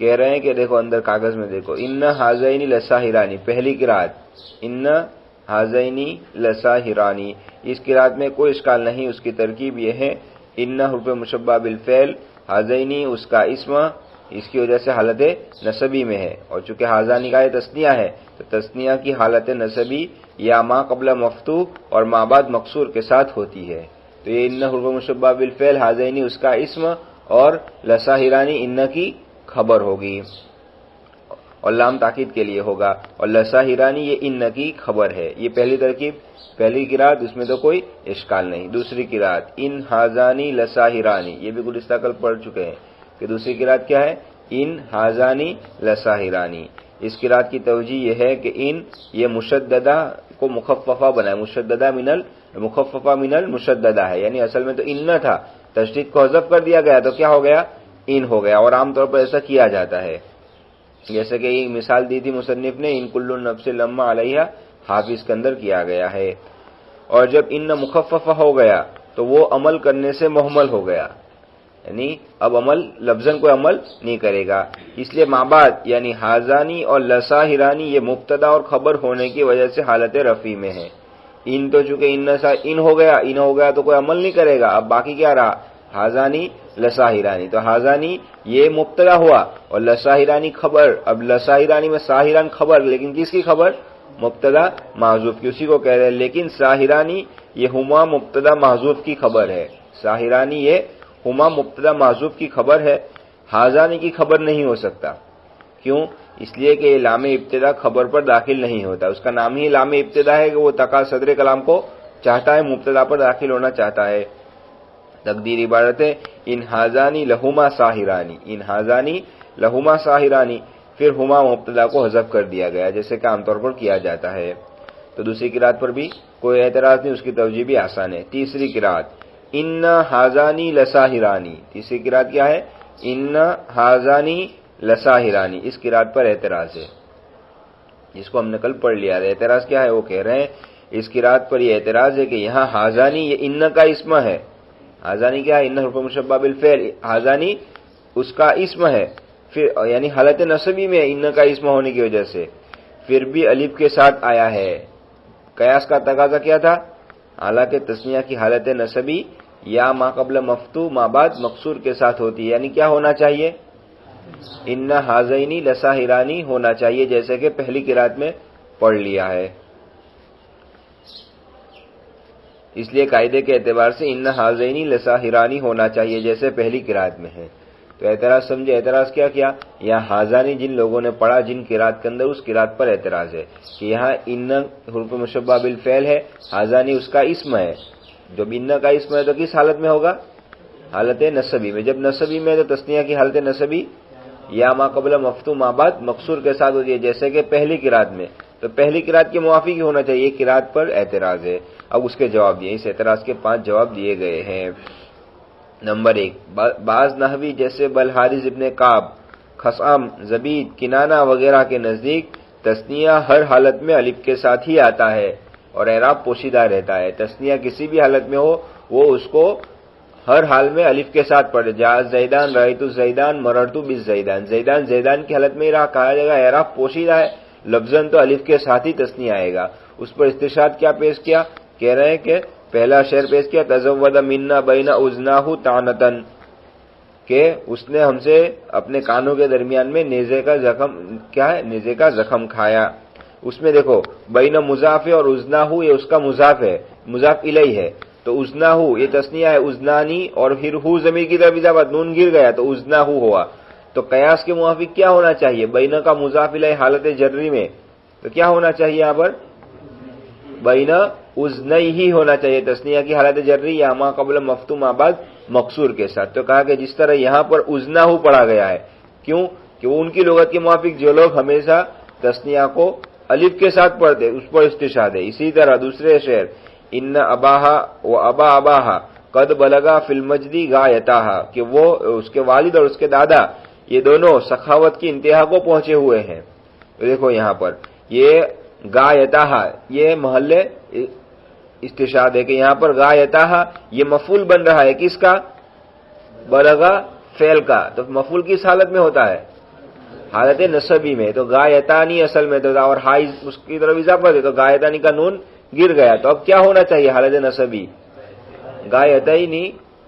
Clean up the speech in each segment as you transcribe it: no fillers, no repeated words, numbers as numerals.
کہہ رہے ہیں کہ دیکھو اندر کاغذ میں دیکھو، ان ہازینی لساہرانی پہلی قرات، ان ہازینی لساہرانی، اس قرات میں کوئی اشکال نہیں، اس کی ترکیب یہ ہے ان حرف مشبہ بالفعل، ہازینی اس کا اسم، اس کی وجہ سے حالت نسبی میں ہے، اور چونکہ ہازانی کا یہ تثنیہ ہے تو تثنیہ کی حالت نسبی یا ما قبل مفتوح اور ما بعد مقصور کے ساتھ ہوتی ہے، تو یہ ان حرف مشبہ بالفعل، ہازینی اس کا اسم اور لساہرانی ان کی خبر ہوگی، اور لام تاکید کے لیے ہوگا، اور لساہرانی یہ ان کی خبر ہے۔ یہ پہلی ترکیب، پہلی قرات، اس میں تو کوئی اشکال نہیں۔ دوسری قرات ان ہازانی لساہرانی، یہ بھی گزشتہ کل پڑھ چکے ہیں کہ دوسری قرات کیا ہے، ان ہازانی لساہرانی۔ اس قرات کی توجیہ یہ ہے کہ ان یہ مشددہ کو مخففہ بنا ہے، مخففہ من المشددہ ہے، یعنی اصل میں تو ان نہ تھا، تشدید کو حذف کر دیا گیا تو کیا ہو گیا، ان ہو گیا، اور عام طور پر ایسا کیا جاتا ہے، جیسے کہ یہ مثال دی تھی مصنف نے، ان کل نفس لما علیہا حافظ کے اندر کیا گیا ہے۔ اور جب ان مخففہ ہو گیا تو وہ عمل کرنے سے محمل ہو گیا، یعنی اب لفظاً کوئی عمل نہیں کرے گا، اس لیے ما بعد یعنی ہازانی اور لساہرانی یہ مبتدا اور خبر ہونے کی وجہ سے حالت رفع میں ہے۔ ان تو چونکہ ان ہو گیا تو کوئی عمل نہیں کرے گا، اب باقی کیا رہا، ہازانی لساہرانی، تو ہازانی یہ مبتدا ہوا اور لساہرانی خبر، اب لساہرانی میں ساہران خبر، لیکن کس کی خبر، مبتدا محذوف کی، اسی کو کہہ رہے ہیں، لیکن ساہرانی یہ ہما مبتدا محذوف کی خبر ہے، ساہرانی یہ ہما مبتدا محذوف کی خبر ہے، ہازانی کی خبر نہیں ہو سکتا، کیوں، اس لیے کہ لام ابتدا خبر پر داخل نہیں ہوتا، اس کا نام ہی لام ابتدا ہے کہ وہ تقا صدر کلام کو چاہتا ہے مبتدا پر داخل ہونا چاہتا ہے۔ تقدیر عبارت ہے ان ہازانی لہما ساہرانی، ان ہازانی لہما ساہرانی، پھر ہما مبتدا کو حذف کر دیا گیا جیسے کہ عام طور پر کیا جاتا ہے۔ تو دوسری قرات پر بھی کوئی اعتراض نہیں، اس کی توجیہ بھی آسان ہے۔ تیسری قرات ان ہازانی لساہرانی، تیسری قرات کیا ہے، ان ہازانی لساہرانی، اس قرات پر اعتراض ہے، جس کو ہم نے کل پڑھ لیا ہے۔ اعتراض کیا ہے، وہ کہہ رہے ہیں اس قرات پر یہ اعتراض ہے کہ یہاں ہازانی یہ ان کا اسم ہے، ہازانی کیا ہے، ان حرف مشبہ بالفعل، ہازانی اس کا اسم ہے، پھر یعنی حالت نسبی میں ان کا اسم ہونے کی وجہ سے پھر بھی الف کے ساتھ آیا ہے، قیاس کا تقاضا کیا تھا، حالانکہ تثنیہ کی حالت نسبی یا ما قبل مفتوح ما بعد مقصور کے ساتھ ہوتی ہے، یعنی کیا ہونا چاہیے، ان ہازینی لساہرانی ہونا چاہیے، جیسے کہ پہلی قرات میں پڑھ لیا ہے، اس لیے قاعدے کے اعتبار سے ان ہازینی لساہرانی ہونا چاہیے جیسے پہلی قرات میں ہے۔ تو اعتراض سمجھے، اعتراض کیا کیا، یہاں ہازانی جن لوگوں نے پڑھا جن قرات کے اندر، اس قرات پر اعتراض ہے کہ یہاں ان حرف مشبہ بالفعل ہے، ہازانی اس کا اسم ہے، جب ان کا اسم ہے تو کس حالت میں ہوگا، حالت نسبی میں، جب نسبی میں تو تثنیہ کی حالت نسبی یا ما قبل مفتوح ما بعد مقصور کے ساتھ ہوتی ہے جیسے کہ پہلی قرات میں، تو پہلی قرات کے موافق ہی ہونا چاہیے، یہ قرات پر اعتراض ہے۔ اب اس کے جواب دیے، اس اعتراض کے 5 جواب دیے گئے ہیں۔ نمبر 1، بعض نحوی جیسے بلحارث ابن کعب، خصام، زبید، کنانہ وغیرہ کے نزدیک تثنیہ ہر حالت میں الف کے ساتھ ہی آتا ہے اور اعراب پوشیدہ رہتا ہے، تثنیہ کسی بھی حالت میں ہو وہ اس کو ہر حال میں الف کے ساتھ پڑھے، جاء زیدان، رأیت زیدان، مررت بالزیدان، زیدان زیدان کی حالت میں ہی رہا، کہا جائے گا اعراب پوشیدہ ہے، لفظاً تو الف کے ساتھ ہی تثنیہ آئے گا۔ اس پر استشہاد کیا پیش کیا، کہہ رہے ہیں کہ پہلا شعر پیش کیا، تزود منا بین اذناہ طعنتن، کہ اس نے ہم سے اپنے کانوں کے درمیان میں نیزے کا زخم، کیا ہے، نیزے کا زخم کھایا۔ اس میں دیکھو بین مضاف اور اذناہ یہ اس کا مضاف ہے، مضاف الیہ ہے، تو اذناہ یہ تثنیہ ہے، اذنانی، اور پھر ہو ضمیر کی طرف اضافہ، نون گر گیا تو اذناہ ہوا، تو قیاس کے موافق کیا ہونا چاہیے، بین کا مضاف الیہ حالت جری میں، تو کیا ہونا چاہیے یہاں پر، بین اذنیہ ہی ہونا چاہیے، تثنیہ کی حالت جری یا ما قبل مفتوح ما بعد مقصور کے ساتھ۔ تو کہا کہ جس طرح یہاں پر اذناہ پڑھا گیا ہے، کیوں کہ وہ ان کی لغت کے موافق جو لوگ ہمیشہ تثنیہ کو الف کے ساتھ پڑھتے اس پر استشہاد ہے۔ اسی طرح دوسرے شعر ان اباہا و ابا اباہا قد بلغا فی المجد غایتاہا، کہ وہ اس کے والد اور اس کے دادا یہ دونوں سخاوت کی انتہا کو پہنچے ہوئے ہیں۔ تو دیکھو یہاں پر یہ غایتاہا یہ محل استشہاد ہے کہ یہاں پر غایتاہا یہ مفعول بن رہا ہے کس کا، بلغا فعل کا، تو مفعول کس حالت میں ہوتا ہے، حالت نصبی میں تو غایتانی اصل میں تو، اور ہا اس کی طرف اضافہ ہے تو غایتانی کا نون گر گیا، تو اب کیا ہونا چاہیے حالت نصبی؟ غایتینی،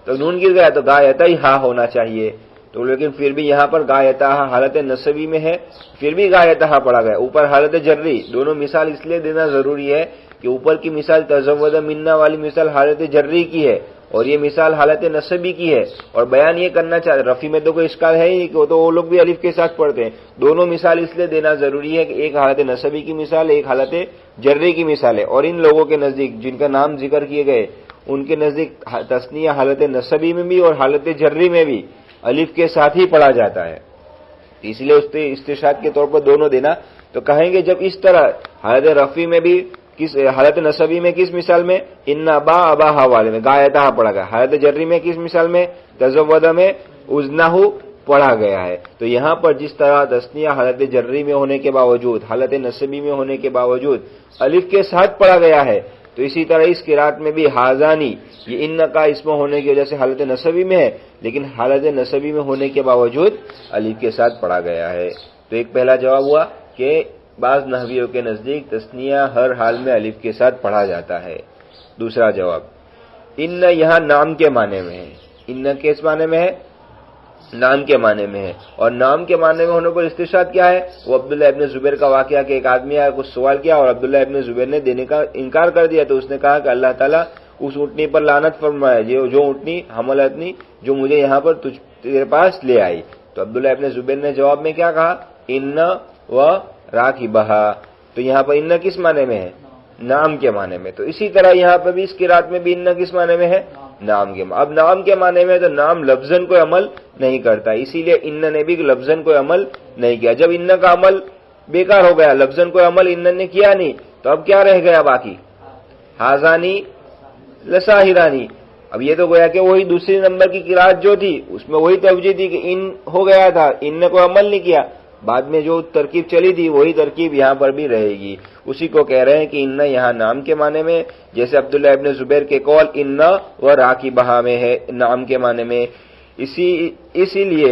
تو نون گر گیا تو غایتئی ہا ہونا چاہیے، تو لیکن پھر بھی یہاں پر غایتہ حالت نصبی میں ہے، پھر بھی غایتہ پڑا گیا، اوپر حالت جری۔ دونوں مثال اس لیے دینا ضروری ہے کہ اوپر کی مثال تزود منا والی مثال حالت جری کی ہے اور یہ مثال حالت نصبی کی ہے، اور بیان یہ کرنا چاہتے، رفی میں تو کوئی اشکال ہے ہی نہیں کہ وہ لوگ بھی الف کے ساتھ پڑھتے ہیں، دونوں مثال اس لیے دینا ضروری ہے کہ ایک حالت نصبی کی مثال، ایک حالت جری کی مثال ہے، اور ان لوگوں کے نزدیک جن کا نام ذکر کیے گئے ان کے نزدیک تثنیہ حالت نصبی میں بھی اور حالت جری میں بھی الف کے ساتھ ہی پڑھا جاتا ہے، اس لیے اس پہ استشہاد کے طور پر دونوں دینا۔ تو کہیں گے جب اس طرح حالت رفی میں بھی کس حالت نصبی میں کس مثال میں؟ ان ابا ابا والے میں غایتہ پڑھا گیا، حالت جری میں کس مثال میں؟ تزودہ میں اذنہ پڑھا گیا ہے۔ تو یہاں پر جس طرح تثنیہ حالت جری میں ہونے کے باوجود، حالت نصبی میں ہونے کے باوجود الف کے ساتھ پڑھا گیا ہے، تو اسی طرح اس قرات میں بھی ہاذانی یہ ان کا اسم ہونے کی وجہ سے حالت نصبی میں ہے، لیکن حالت نصبی میں ہونے کے باوجود الف کے ساتھ پڑھا گیا ہے۔ تو ایک پہلا جواب ہوا کہ بعض نحویوں کے نزدیک تثنیہ ہر حال میں الف کے ساتھ پڑھا جاتا ہے۔ دوسرا جواب، ان یہاں نام کے معنی میں ہے، ان کس معنی میں ہے؟ نام کے معنی میں ہے، اور نام کے معنی میں ہونے پر استشہاد کیا ہے؟ وہ عبداللہ ابن زبیر کا واقعہ کہ ایک آدمی آیا کچھ سوال کیا اور عبداللہ ابن زبیر نے دینے کا انکار کر دیا، تو اس نے کہا کہ اللہ تعالیٰ اس اونٹنی پر لعنت فرمائے جو اونٹنی حملتنی جو مجھے یہاں پر تیرے پاس لے آئی۔ تو عبداللہ ابن زبیر نے جواب میں کیا کہا؟ ان و راکبہا، تو یہاں پر ان کس معنی میں ہے؟ نام کے معنی میں۔ تو اسی طرح یہاں پر بھی اس قرات میں بھی ان کس معنی میں ہے؟ نام کے۔ اب نام کے معنی میں تو نام لفظاً کوئی عمل نہیں کرتا، اسی لیے ان نے بھی لفظاً کوئی عمل نہیں کیا۔ جب ان کا عمل بیکار ہو گیا، لفظاً کوئی عمل ان نے کیا نہیں، تو اب کیا رہ گیا باقی؟ ہاذانی لساہرانی۔ اب یہ تو گویا کہ وہی دوسری نمبر کی قرات جو تھی اس میں وہی توجہ تھی کہ ان ہو گیا تھا، ان نے کوئی عمل نہیں کیا، بعد میں جو ترکیب چلی تھی وہی ترکیب یہاں پر بھی رہے گی۔ اسی کو کہہ رہے ہیں کہ ان یہاں نام کے معنی میں، جیسے عبداللہ ابن زبیر کے قول ان و راکبہا میں ہے نام کے معنی میں، اسی لیے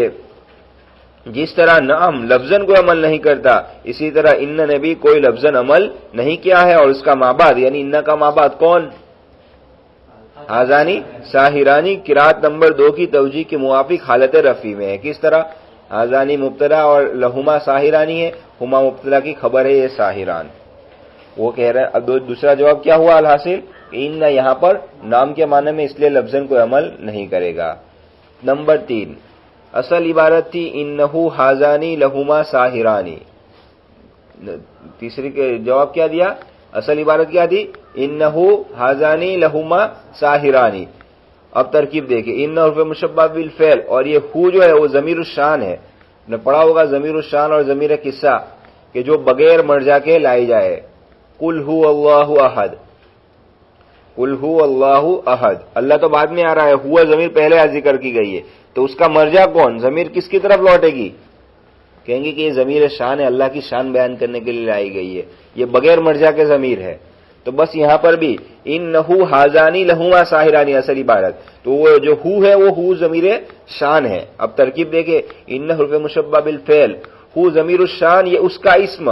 جس طرح نام لفظاً کوئی عمل نہیں کرتا، اسی طرح ان نے بھی کوئی لفظاً عمل نہیں کیا ہے، اور اس کا مابعد یعنی ان کا مابعد کون؟ ہاذانی ساحرانی قرات نمبر 2 کی توجیہ کے موافق حالت رفع میں ہے۔ کس طرح؟ ہاذانی مبتدا اور لہما ساحرانی ہے، ہما مبتدا کی خبر ہے یہ ساحران۔ وہ کہہ رہے ہیں اب دوسرا جواب کیا ہوا الحاصل؟ ان یہاں پر نام کے معنی میں اس لیے لفظاً کوئی عمل نہیں کرے گا۔ نمبر 3، اصل عبارت تھی انہو ہاذانی لہما ساحرانی، تیسری کے جواب کیا دیا؟ اصل عبارت کیا تھی؟ انہو ہاذانی لہما ساحرانی۔ اب ترکیب دیکھیں، ان حرف مشبہ بالفعل، اور یہ ہو جو ہے وہ ضمیر الشان ہے، نے پڑھا ہوگا ضمیر الشان اور ضمیر قصہ کہ جو بغیر مرجع کے لائی جائے۔ قل ہو اللہ احد، قل ہو اللہ احد، اللہ تو بعد میں آ رہا ہے، ہوا ضمیر پہلے ذکر کی گئی ہے، تو اس کا مرجع کون؟ ضمیر کس کی طرف لوٹے گی؟ کہیں گے کہ یہ ضمیر شان ہے، اللہ کی شان بیان کرنے کے لیے لائی گئی ہے، یہ بغیر مرجع کے ضمیر ہے۔ تو بس یہاں پر بھی انہو ہاذانی لہما ساحرانی اصل عبارت، تو وہ جو ہو ہے وہ ہو ضمیر شان ہے۔ اب ترکیب دیکھیں، ان حرف مشبہ بالفعل، ہو ضمیر الشان یہ اس کا اسم،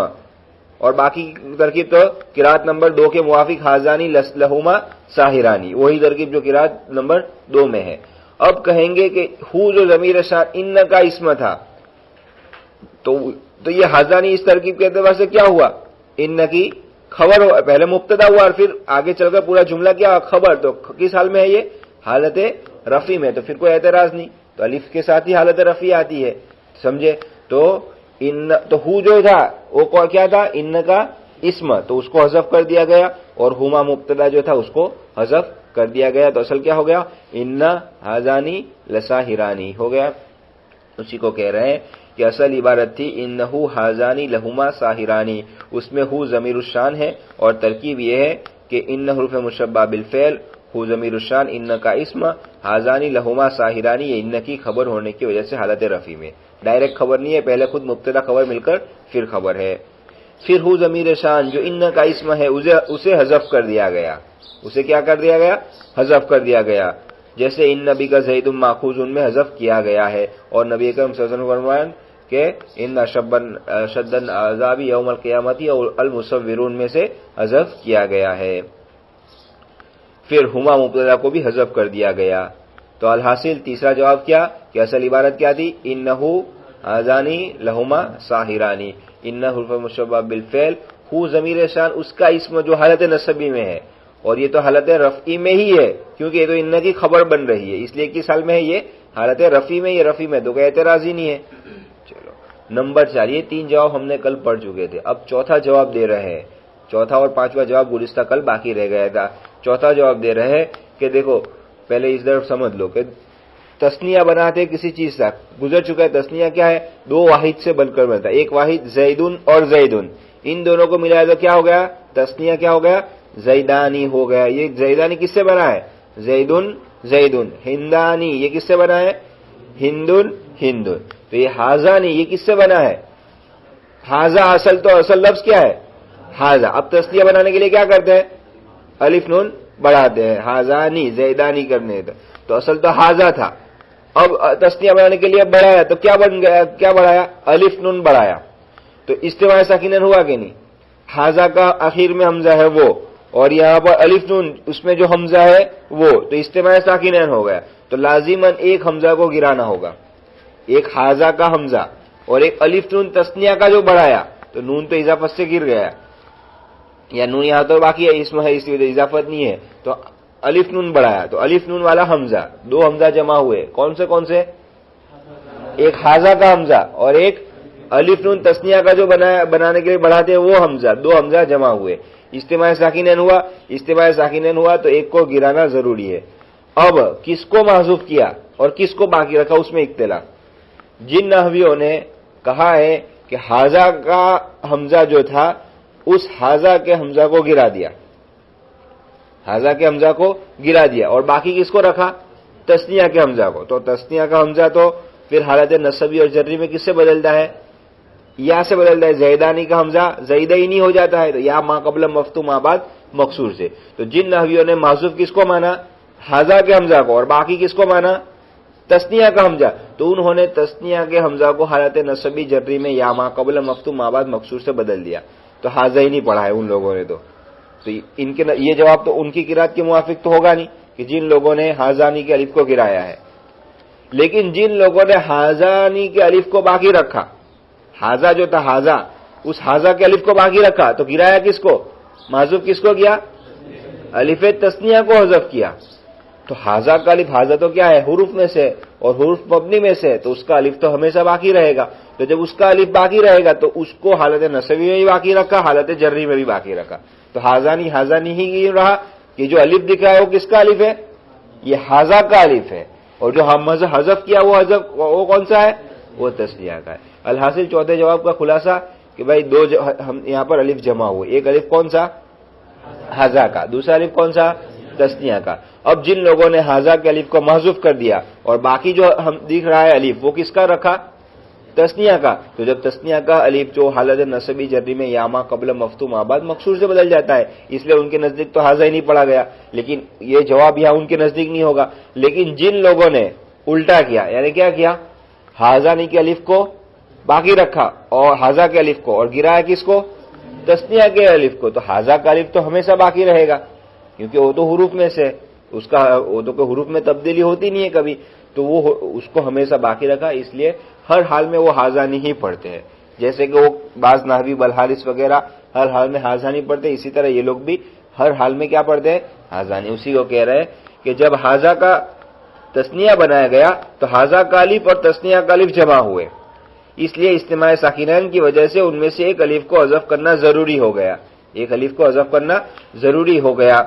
اور باقی ترکیب تو قرات نمبر 2 کے موافق ہاذانی لہما ساحرانی، وہی ترکیب جو قرات نمبر 2 میں ہے۔ اب کہیں گے کہ ہو جو ضمیر شان ان کا اسم تھا، تو یہ ہاذانی اس ترکیب کے اعتبار سے کیا ہوا؟ ان کی خبر ہوا، پہلے مبتدا ہوا اور پھر آگے چل کر پورا جملہ کیا؟ خبر۔ تو کس حال میں ہے یہ؟ حالت رفع میں، تو پھر کوئی اعتراض نہیں، تو الف کے ساتھ ہی حالت رفع آتی ہے، سمجھے؟ تو ہو جو تھا وہ کیا تھا؟ ان کا اسم، تو اس کو حذف کر دیا گیا، اور ہما مبتدا جو تھا اس کو حذف کر دیا گیا، تو اصل کیا ہو گیا؟ ان ہاذانی لساحرانی ہو گیا۔ اسی کو کہہ رہے ہیں کہ اصل عبارت تھی انہو ہاذانی لہما ساحرانی، اس میں ہو ضمیر الشان ہے، اور ترکیب یہ ہے کہ ان حرف مشبہ بالفعل، ہو ضمیر الشان، ان کا اسم، ہاذانی لہما ساحرانی یہ ان کی خبر ہونے کی وجہ سے حالت رفع میں، ڈائریکٹ خبر نہیں ہے، پہلے خود مبتدا خبر مل کر پھر خبر ہے۔ پھر ہو ضمیر شان جو ان کا اسم ہے اسے حذف کر دیا گیا، اسے کیا کر دیا گیا؟ حذف کر دیا گیا، جیسے ان نبی کا زید ماخوذ ان میں حذف کیا گیا ہے، اور نبی کریم صلی اللہ علیہ وسلم فرمائیں کہ ان اشد العذاب یوم القیامت اور المصورون میں سے حذف کیا گیا ہے. پھر ہما مبتدا کو بھی حذف کر دیا گیا. تو الحاصل تیسرا جواب کیا کہ اصل عبارت کیا تھی؟ انہو آذانی لہما ساحرانی. انہ حرف مشبہ بالفعل، ہو ضمیر شان اس کا اسم جو حالت نصبی میں ہے، اور یہ تو حالت رفعی میں ہی ہے کیونکہ یہ تو ان کی خبر بن رہی ہے، اس لیے کس حال میں ہے؟ یہ حالت رفعی میں، یہ رفعی میں تو کوئی اعتراض ہی نہیں ہے. چلو نمبر 4، یہ 3 جواب ہم نے کل پڑھ چکے تھے. اب چوتھا جواب دے رہے ہیں. چوتھا اور پانچواں جواب گزشتہ کل باقی رہ گیا تھا. چوتھا جواب دے رہے ہیں کہ دیکھو پہلے اس طرف سمجھ لو کہ تسنیہ بناتے کسی چیز کا گزر چکا ہے. تسنیہ کیا ہے؟ 2 واحد سے بن کر بنتا ہے. ایک واحد زیدن اور زیدن، ان دونوں کو ملایا تو کیا ہو گیا؟ تسنیہ کیا ہو گیا؟ زیدانی ہو گیا. یہ زیدانی کس سے بنا ہے؟ زیدن زیدن. ہندانی یہ کس سے بنا ہے؟ ہندن ہندن. تو یہ حاضانی یہ کس سے بنا ہے؟ حاضا. اصل لفظ کیا ہے؟ حاضا. اب تسنیہ بنانے کے لیے کیا کرتے ہیں؟ الف نون بڑھاتے ہیں. حاضانی زیدانی کرنے تو اصل تو حاضا تھا. اب تسنیہ بنانے کے لیے بڑھایا تو کیا بن گیا؟ کیا بڑھایا؟ الف نون بڑھایا. تو اجتماع ساکنین ہوا کہ نہیں؟ حاضا کا آخر میں حمزہ ہے وہ، اور یہاں پر الف نون اس میں جو حمزہ ہے وہ، تو اجتماع ساکنین ہو گیا. تو لازماً ایک حمزہ کو گرانا ہوگا، ایک حاضا کا حمزہ اور ایک الف نون تسنیہ کا جو بڑھایا. تو نون تو اضافت سے گر گیا، یا نون یہاں تو باقی ہے، اسم ہے اس لیے اضافت نہیں ہے. تو الف نون بڑھایا تو الف نون والا حمزہ، 2 حمزہ جمع ہوئے. کون سے؟ ایک حاضا کا حمزہ اور ایک الف نون تسنیہ کا جو بنانے کے لیے بڑھاتے ہیں وہ حمزہ. 2 حمزہ جمع ہوئے. اجتماع ساکنین ہوا. اجتماع ساکنین ہوا تو ایک کو گرانا ضروری ہے. اب کس کو محذوف کیا اور کس کو باقی رکھا اس میں اختلاف. جن نحویوں نے کہا ہے کہ حاضا کا حمزہ جو تھا اس حاضا کے حمزہ کو گرا دیا، حاضا کے حمزہ کو گرا دیا، اور باقی کس کو رکھا؟ تسنیہ کے حمزہ کو. تو تسنیہ کا حمزہ تو پھر حالت نصبی اور جری میں کس سے بدلتا ہے؟ یا سے بدلتا ہے. زیدانی کا حمزہ زیدینی ہو جاتا ہے، تو یا ما قبل مفتوح ما بعد مکسور سے. تو جن نحویوں نے محذوف کس کو مانا؟ حاضا کے حمزہ کو، اور باقی کس کو مانا؟ تسنیہ کا حمزہ. تو انہوں نے تسنیہ کے حمزہ کو حالت نصبی جری میں یا ما قبل مفتوح ما بعد مکسور سے بدل دیا. تو حاضا ہی نہیں پڑھا ہے ان لوگوں نے. تو ان کے یہ جواب تو ان کی قرات کے موافق تو ہوگا نہیں کہ جن لوگوں نے حاضانی کے الف کو گرایا ہے. لیکن جن لوگوں نے حاضانی کے الف کو باقی رکھا، حاضا جو تھا حاضا، اس حاضا کے الف کو باقی رکھا تو گرایا کس کو؟ محذوف کس کو کیا؟ الف تسنیہ کو حذف کیا. تو حاضا کا الف، حاضا تو کیا ہے؟ حروف میں سے، اور حروف مبنی میں سے، تو اس کا الف تو ہمیشہ باقی رہے گا. تو جب اس کا الف باقی رہے گا تو اس کو حالت نصبی میں بھی باقی رکھا، حالت جری میں بھی باقی رکھا. تو حاضانی ہی رہا کہ جو الف دکھ رہا ہے وہ کس کا الف ہے؟ یہ حاضا کا الف ہے. اور جو حذف کیا وہ کون سا ہے؟ وہ تسنیہ کا ہے. الحاصل چوتھے جواب کا خلاصہ کہ بھائی 2 یہاں پر الف جمع ہوئے. ایک الف کون سا؟ حاضا کا. دوسرا الف کون سا؟ تسنیہ کا. اب جن لوگوں نے حاضا کے الف کو محذوف کر دیا اور باقی جو ہم دکھ رہا ہے الف وہ کس کا رکھا؟ تسنیہ کا. تو جب تسنیہ کا الف جو حالت نصبی جری میں یا ما قبل مفتوح ما بعد مکسور سے بدل جاتا ہے، اس لیے ان کے نزدیک تو حاضا ہی نہیں پڑھا گیا. لیکن یہ جواب یہاں ان کے نزدیک نہیں ہوگا. لیکن جن لوگوں نے الٹا کیا، یعنی کیا کیا؟ حاضانی کے الف کو باقی رکھا اور حاضا کے الف کو، اور گرایا کس کو؟ تسنیہ کے الف کو. تو حاضا کا الف تو ہمیشہ باقی رہے گا کیونکہ وہ تو حروف میں سے، اس کا وہ تو حروف میں تبدیلی ہوتی نہیں ہے کبھی، تو وہ اس کو ہمیشہ باقی رکھا. اس لیے ہر حال میں وہ حاضانی ہی پڑھتے ہیں. جیسے کہ وہ بعض نحوی بلحارث وغیرہ ہر حال میں حاضانی پڑھتے ہیں، اسی طرح یہ لوگ بھی ہر حال میں کیا پڑھتے ہیں؟ حاضانی. اسی کو کہہ رہے ہیں کہ جب حاضا کا تسنیہ بنایا گیا تو حاضا کا الف اور تسنیہ کا الف جمع ہوئے، اس لیے اجتماع ساکنین کی وجہ سے ان میں سے ایک الف کو حذف کرنا ضروری ہو گیا. ایک الف کو حذف کرنا ضروری ہو گیا.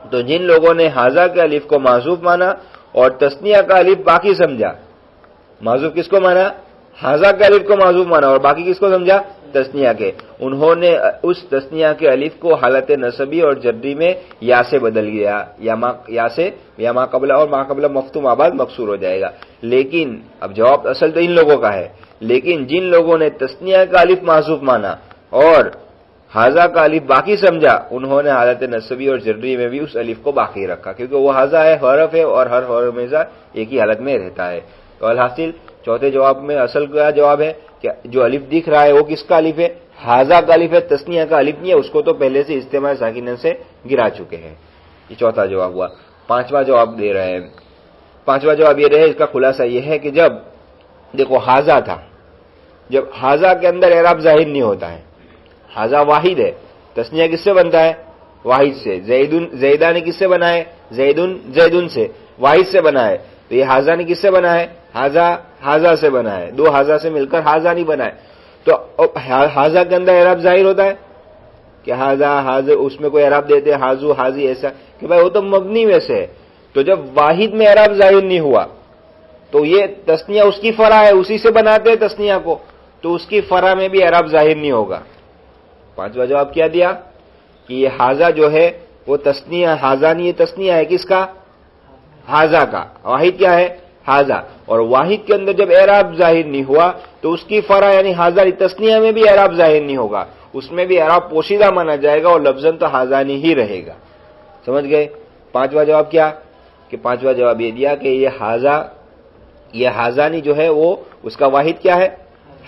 تو جن لوگوں نے حاضا کے الف کو معذوف مانا اور تسنیہ کا الف باقی سمجھا، معذوف کس کو مانا؟ حاضا کے الف کو معذوف مانا اور باقی کس کو سمجھا؟ تسنیہ کے. انہوں نے اس تسنیہ کے الف کو حالت نصبی اور جری میں یا سے بدل گیا، یا ما قبل اور ما قبل مفتوح ما بعد مکسور ہو جائے گا. لیکن اب جواب اصل تو ان لوگوں کا ہے، لیکن جن لوگوں نے تسنیہ کا الف معذوف مانا اور حاضا کا الف باقی سمجھا، انہوں نے حالت نصبی اور جری میں بھی اس الف کو باقی رکھا کیونکہ وہ حاضا ہے، حرف ہے، اور ہر حرف ہمیشہ ایک ہی حالت میں رہتا ہے. تو الحاصل چوتھے جواب میں اصل کا جواب ہے کہ جو الف دکھ رہا ہے وہ کس کا الف ہے؟ حاضہ کا الف ہے، تسنیہ کا الف نہیں ہے، اس کو تو پہلے سے اجتماع ساکنہ سے گرا چکے ہیں۔ یہ چوتھا جواب ہوا۔ پانچواں جواب دے رہے ہیں، پانچواں جواب یہ رہے، اس کا خلاصہ یہ ہے کہ جب دیکھو حاضہ تھا، جب حاضہ کے اندر اعراب ظاہر نہیں ہوتا ہے، حاضہ واحد ہے، تسنیہ کس سے بنتا ہے؟ واحد سے۔ زیدہ نے کس سے بنا ہے؟ زیدن سے، واحد سے بنا ہے۔ تو یہ حاضہ نے کس سے بنا ہے؟ حاضہ سے بنا ہے، دو حاضہ سے مل کر حاضہ نہیں بنا ہے۔ تو حاضہ کے اندر اعراب ظاہر ہوتا ہے کہ حاضہ، اس میں کوئی اعراب دیتے ہیں حاضو حاضی ایسا کہ بھائی وہ تو مبنی میں سے ہے۔ تو جب واحد میں اعراب ظاہر نہیں ہوا تو یہ تسنیہ اس کی فرع ہے، اسی سے بناتے ہیں تسنیہ کو، تو اس کی فرع میں بھی اعراب ظاہر نہیں ہوگا۔ پانچواں جواب کیا دیا کہ یہ حاضہ جو ہے وہ تسنیہ، حاضہ نہیں، یہ تسنیہ ہے کس کا؟ حاضہ کا۔ واحد کیا ہے؟ حاضہ۔ اور واحد کے اندر جب اعراب ظاہر نہیں ہوا تو اس کی فرع یعنی حاضہ تسنیہ میں بھی اعراب ظاہر نہیں ہوگا، اس میں بھی اعراب پوشیدہ مانا جائے گا اور لفظاً تو حاضانی ہی رہے گا۔ سمجھ گئے؟ پانچواں جواب کیا کہ پانچواں جواب یہ دیا کہ یہ حاضانی جو ہے وہ اس کا واحد کیا ہے؟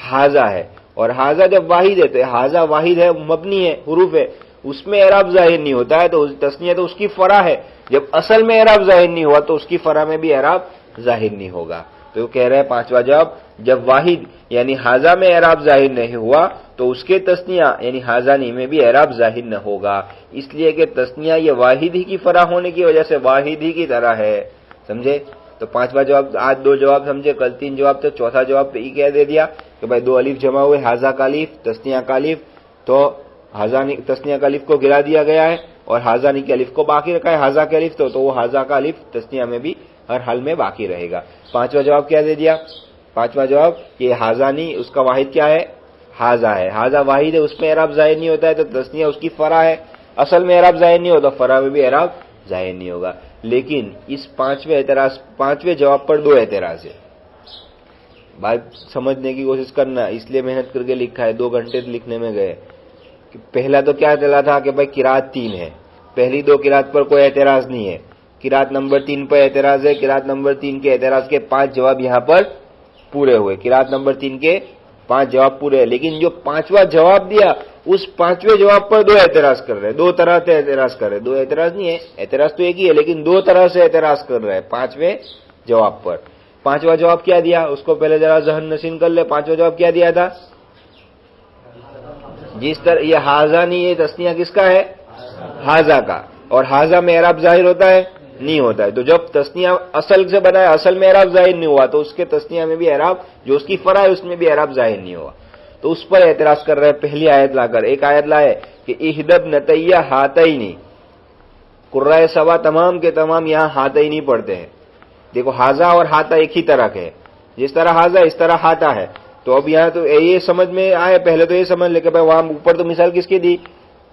حاضہ ہے۔ اور حاضہ جب واحد ہے تو حاضہ واحد ہے، مبنی ہے، حروف ہے، اس میں اعراب ظاہر نہیں ہوتا ہے تو تسنیہ تو اس کی فرع ہے، جب اصل میں اعراب ظاہر نہیں ہوا تو اس کی فرع میں بھی اعراب ظاہر نہیں ہوگا۔ تو وہ کہہ رہے ہیں پانچواں جواب، جب واحد یعنی حاضہ میں اعراب ظاہر نہیں ہوا تو اس کے تسنیہ یعنی حاضانی میں بھی اعراب ظاہر نہ ہوگا، اس لیے کہ تسنیہ یہ واحد ہی کی فرع ہونے کی وجہ سے واحد ہی کی طرح ہے۔ سمجھے؟ تو پانچواں جواب، آج دو جواب سمجھے، کل تین جواب تھے، چوتھا جواب پہ یہ کہہ دے دیا کہ بھائی دو الف جمع ہوئے، حاضہ کا الف، تسنیہ کا الف، تو حاضانی تسنیہ کا الف کو گرا دیا گیا ہے اور حاضانی کے الف کو باقی رکھا ہے، حاضہ کے الف تو وہ حاضہ کا الف تسنیہ میں بھی ہر حال میں باقی رہے گا۔ پانچواں جواب کیا دے دیا؟ پانچواں جواب کہ حاضانی اس کا واحد کیا ہے؟ حاضہ ہے، حاضہ واحد ہے، اس میں اعراب ظاہر نہیں ہوتا ہے تو تسنیہ اس کی فرع ہے، اصل میں اعراب ظاہر نہیں ہوتا، فرع میں بھی اعراب ظاہر نہیں ہوگا۔ لیکن اس پانچویں جواب پر دو اعتراض ہے، بات سمجھنے کی کوشش کرنا، اس لیے محنت کر کے لکھا ہے، 2 گھنٹے لکھنے میں گئے۔ پہلا تو کیا چلا تھا کہ بھائی قرات 3 ہے، پہلی 2 قرات پر کوئی اعتراض نہیں ہے، قرات نمبر 3 پر اعتراض ہے، قرات نمبر 3 کے اعتراض کے 5 جواب یہاں پر پورے ہوئے، قرات نمبر 3 کے 5 جواب پورے ہیں، لیکن جو 5واں جواب دیا اس 5ویں جواب پر 2 اعتراض کر رہے ہیں، 2 طرح سے اعتراض کر رہے ہیں، 2 اعتراض نہیں ہے، اعتراض تو ایک ہی ہے لیکن 2 طرح سے اعتراض کر رہے ہیں 5ویں جواب پر۔ 5واں جواب کیا دیا اس کو پہلے ذرا ذہن نشین کر لے۔ 5واں جواب کیا دیا تھا؟ جس طرح یہ حاضہ نہیں، یہ تسنیہ کس کا ہے؟ حاضہ کا، اور حاضہ میں اعراب ظاہر ہوتا ہے؟ نہیں ہوتا ہے، تو جب تسنیہ اصل سے بنا ہے، اصل میں اعراب ظاہر نہیں ہوا تو اس کے تسنیہ میں بھی اعراب جو اس کی فرع ہے اس میں بھی اعراب ظاہر نہیں ہوا، تو اس پر اعتراض کر رہے ہیں۔ پہلی آیت لا کر ایک آیت لائے کہ اہدب نتیہ ہاتینی، قرۂ سبا تمام کے تمام یہاں ہاتینی پڑھتے ہیں۔ دیکھو حاضہ اور ہاتہ ایک ہی طرح کے، جس طرح حاضہ اس طرح ہاتہ ہے، تو اب یہاں تو یہ سمجھ میں آئے، پہلے تو یہ سمجھ لے کہ بھائی وہاں اوپر تو مثال کس کی دی؟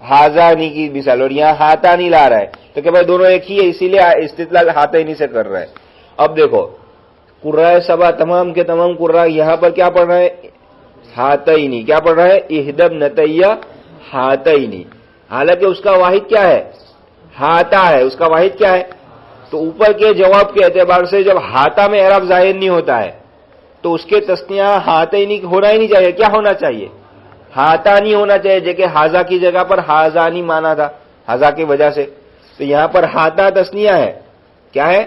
حاضانی کی مثال، اور یہاں ہاتانی لا رہا ہے تو کہ بھائی دونوں ایک ہی ہے، اسی لیے استدلال ہاتینی سے کر رہا ہے۔ اب دیکھو قرۂ سبا تمام کے تمام قرآ یہاں پر کیا پڑھ رہا ہے؟ ہاتینی۔ کیا پڑھ رہا ہے؟ اہدب نتیہ ہاتینی، حالانکہ اس کا واحد کیا ہے؟ ہاتھا ہے، اس کا واحد کیا ہے؟ تو اوپر کے جواب کے اعتبار سے جب ہاتھا میں اعراب ظاہر نہیں ہوتا ہے تو اس کے تسنیہ ہاتینی ہونا ہی نہیں چاہیے، کیا ہونا چاہیے؟ ہاتانی ہونا چاہیے، جبکہ حاضہ کی جگہ پر حاضانی مانا تھا حاضہ کی وجہ سے، تو یہاں پر ہاتھا تسنیہ ہے، کیا ہے؟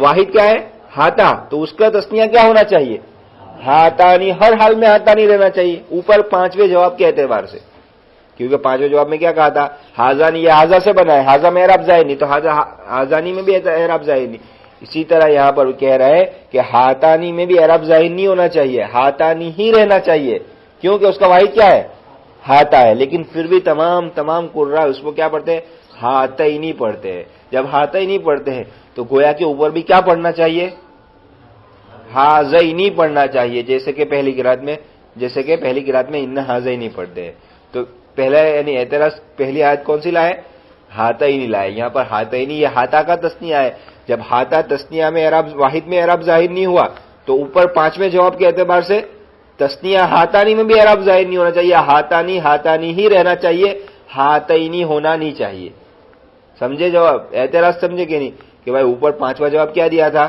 واحد کیا ہے؟ ہاتھا، تو اس کا تسنیہ کیا ہونا چاہیے؟ ہاتانی، ہر حال میں ہاتانی رہنا چاہیے اوپر 5ویں جواب کے اعتبار سے، کیونکہ 5ویں جواب میں کیا کہا تھا؟ حاضانی، یہ حاضہ سے بنا ہے، حاضہ میں اعراب ظاہر نہیں تو حاضانی میں بھی اعراب ظاہر نہیں۔ اسی طرح یہاں پر کہہ رہا ہے کہ ہاتانی میں بھی اعراب ظاہر نہیں ہونا چاہیے، ہاتانی ہی رہنا چاہیے، کیونکہ اس کا واحد کیا ہے؟ ہاتھا ہے، لیکن پھر بھی تمام قرآ اس کو کیا پڑھتے ہیں؟ ہاتینی پڑھتے ہیں۔ جب ہاتینی پڑھتے ہیں تو گویا کے اوپر بھی کیا پڑھنا چاہیے؟ حاضینی پڑھنا چاہیے، جیسے کہ پہلی قرات میں ان حاضینی پڑھتے ہیں۔ تو پہلا یعنی اعتراض پہلی آیت کون سی لائے؟ ہاتینی لائے، یہاں پر ہاتینی یہ ہاتھا کا تسنیہ ہے، جب ہاتھا تسنیہ میں اعراب واحد میں اعراب ظاہر نہیں ہوا تو اوپر 5ویں جواب کے اعتبار سے تسنیہ ہاتانی میں بھی اعراب ظاہر نہیں ہونا چاہیے، ہاتانی ہی رہنا چاہیے، ہاتینی ہونا نہیں چاہیے۔ سمجھے جواب؟ اعتراض سمجھے کہ نہیں؟ کہ بھائی اوپر 5واں جواب کیا دیا تھا؟